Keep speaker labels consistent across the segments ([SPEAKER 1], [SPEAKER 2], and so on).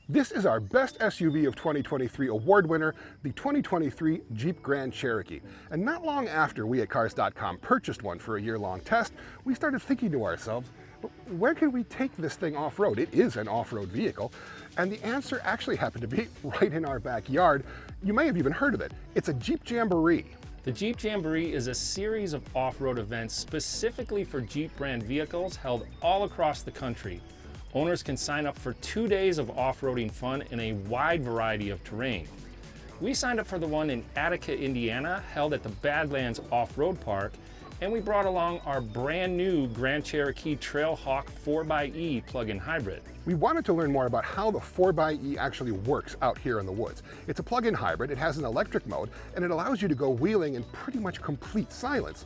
[SPEAKER 1] This is our Best SUV of 2023 award winner, the 2023 Jeep Grand Cherokee. And not long after we at Cars.com purchased one for a year-long test, we started thinking to ourselves, where can we take this thing off-road? It is an off-road vehicle. And the answer actually happened to be right in our backyard. You may have even heard of it. It's a Jeep Jamboree.
[SPEAKER 2] The Jeep Jamboree is a series of off-road events specifically for Jeep brand vehicles held all across the country. Owners can sign up for 2 days of off-roading fun in a wide variety of terrain. We signed up for the one in Attica, Indiana, held at the Badlands Off Road Park, and we brought along our brand new Grand Cherokee Trailhawk 4xe plug-in hybrid.
[SPEAKER 1] We wanted to learn more about how the 4xe actually works out here in the woods. It's a plug-in hybrid, it has an electric mode, and it allows you to go wheeling in pretty much complete silence.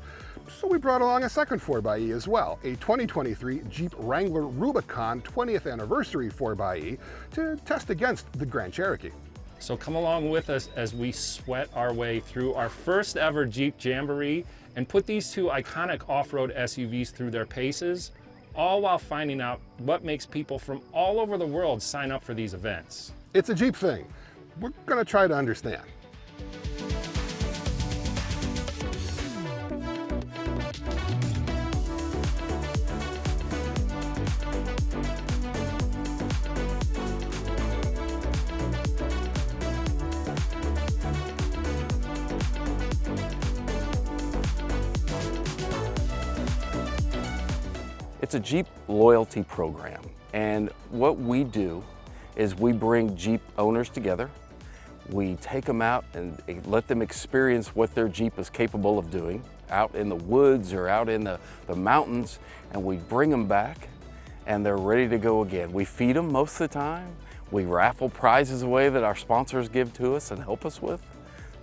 [SPEAKER 1] So we brought along a second 4xe as well, a 2023 Jeep Wrangler Rubicon 20th anniversary 4xe to test against the Grand Cherokee.
[SPEAKER 2] So come along with us as we sweat our way through our first ever Jeep Jamboree and put these two iconic off-road SUVs through their paces, all while finding out what makes people from all over the world sign up for these events.
[SPEAKER 1] It's a Jeep thing. We're gonna try to understand.
[SPEAKER 3] It's a Jeep loyalty program, and what we do is we bring Jeep owners together. We take them out and let them experience what their Jeep is capable of doing out in the woods or out in the mountains, and we bring them back and they're ready to go again. We feed them most of the time. We raffle prizes away that our sponsors give to us and help us with.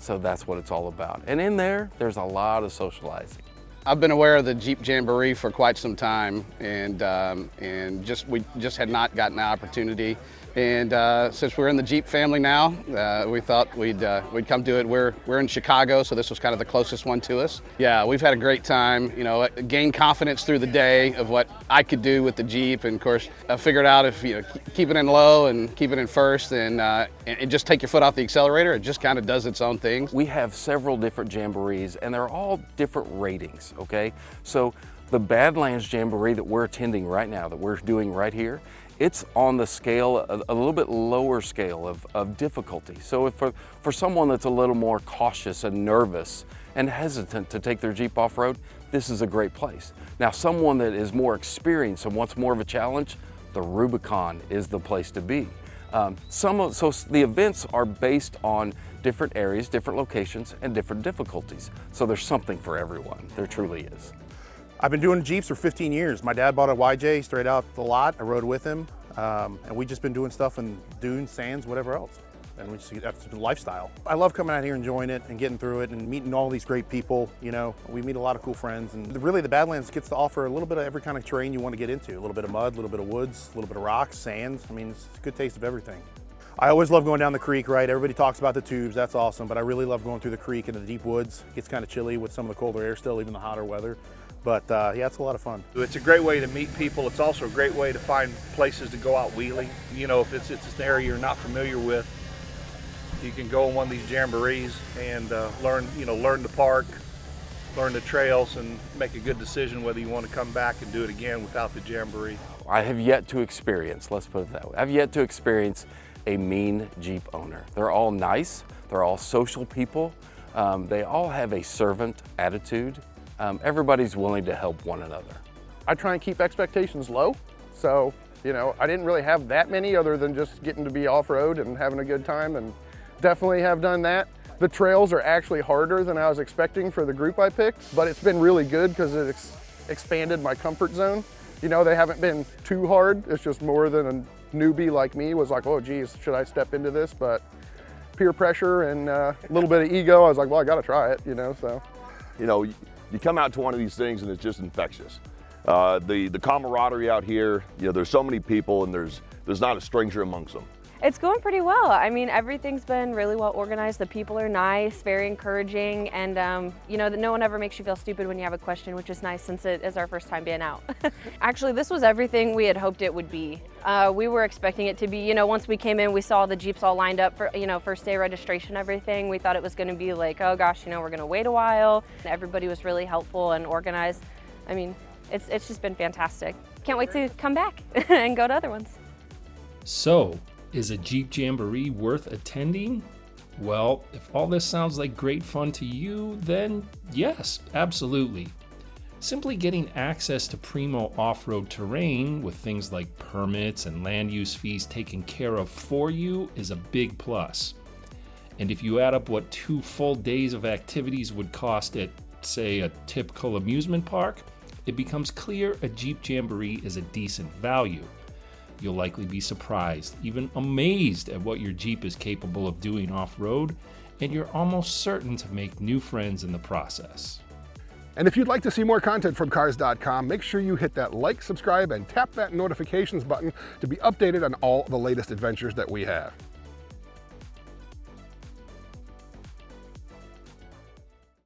[SPEAKER 3] So that's what it's all about. And in there, there's a lot of socializing.
[SPEAKER 4] I've been aware of the Jeep Jamboree for quite some time, and we just had not gotten the opportunity. And since we're in the Jeep family now, we thought we'd come to it. We're in Chicago, so this was kind of the closest one to us. Yeah, we've had a great time. You know, gained confidence through the day of what I could do with the Jeep, and of course, I figured out if keep it in low and keep it in first, and just take your foot off the accelerator, it just kind of does its own thing.
[SPEAKER 3] We have several different Jamborees, and they're all different ratings. Okay, so the Badlands Jamboree that we're attending right now, that we're doing right here, it's on the scale, a little bit lower scale of difficulty. So if for someone that's a little more cautious and nervous and hesitant to take their Jeep off-road, this is a great place. Now, someone that is more experienced and wants more of a challenge, the Rubicon is the place to be. So the events are based on different areas, different locations, and different difficulties. So there's something for everyone. There truly is.
[SPEAKER 5] I've been doing Jeeps for 15 years. My dad bought a YJ straight out the lot. I rode with him, and we've just been doing stuff in dunes, sands, whatever else. And that's the lifestyle. I love coming out here, enjoying it, and getting through it, and meeting all these great people. You know, we meet a lot of cool friends, and really the Badlands gets to offer a little bit of every kind of terrain you want to get into. A little bit of mud, a little bit of woods, a little bit of rocks, sands. I mean, it's a good taste of everything. I always love going down the creek, right? Everybody talks about the tubes, that's awesome, but I really love going through the creek into the deep woods. It gets kind of chilly with some of the colder air still, even the hotter weather. But yeah, it's a lot of fun.
[SPEAKER 6] It's a great way to meet people. It's also a great way to find places to go out wheeling. You know, if it's an area you're not familiar with, you can go on one of these jamborees and learn the park, learn the trails, and make a good decision whether you want to come back and do it again without the jamboree.
[SPEAKER 3] I have yet to experience, let's put it that way, I've yet to experience a mean Jeep owner. They're all nice, they're all social people, they all have a servant attitude. Everybody's willing to help one another.
[SPEAKER 7] I try and keep expectations low, so I didn't really have that many other than just getting to be off-road and having a good time, and definitely have done that. The trails are actually harder than I was expecting for the group I picked, but it's been really good because it expanded my comfort zone. They haven't been too hard. It's just more than a newbie like me was like, oh geez, should I step into this? But peer pressure and a little bit of ego, I was like, well, I gotta try it, so.
[SPEAKER 8] You come out to one of these things and it's just infectious. The camaraderie out here, there's so many people and there's not a stranger amongst them.
[SPEAKER 9] It's going pretty well. I mean, everything's been really well organized. The people are nice, very encouraging, and you know, no one ever makes you feel stupid when you have a question, which is nice since it is our first time being out. Actually, this was everything we had hoped it would be. We were expecting it to be, you know, once we came in, we saw the Jeeps all lined up for, you know, first day registration, everything. We thought it was going to be like, oh gosh, you know, we're going to wait a while. Everybody was really helpful and organized. I mean, it's just been fantastic. Can't wait to come back and go to other ones.
[SPEAKER 2] So, is a Jeep Jamboree worth attending? Well, if all this sounds like great fun to you, then yes, absolutely. Simply getting access to primo off-road terrain with things like permits and land use fees taken care of for you is a big plus. And if you add up what 2 full days of activities would cost at, say, a typical amusement park, it becomes clear a Jeep Jamboree is a decent value. You'll likely be surprised, even amazed at what your Jeep is capable of doing off-road, and you're almost certain to make new friends in the process.
[SPEAKER 1] And if you'd like to see more content from Cars.com, make sure you hit that like, subscribe, and tap that notifications button to be updated on all the latest adventures that we have.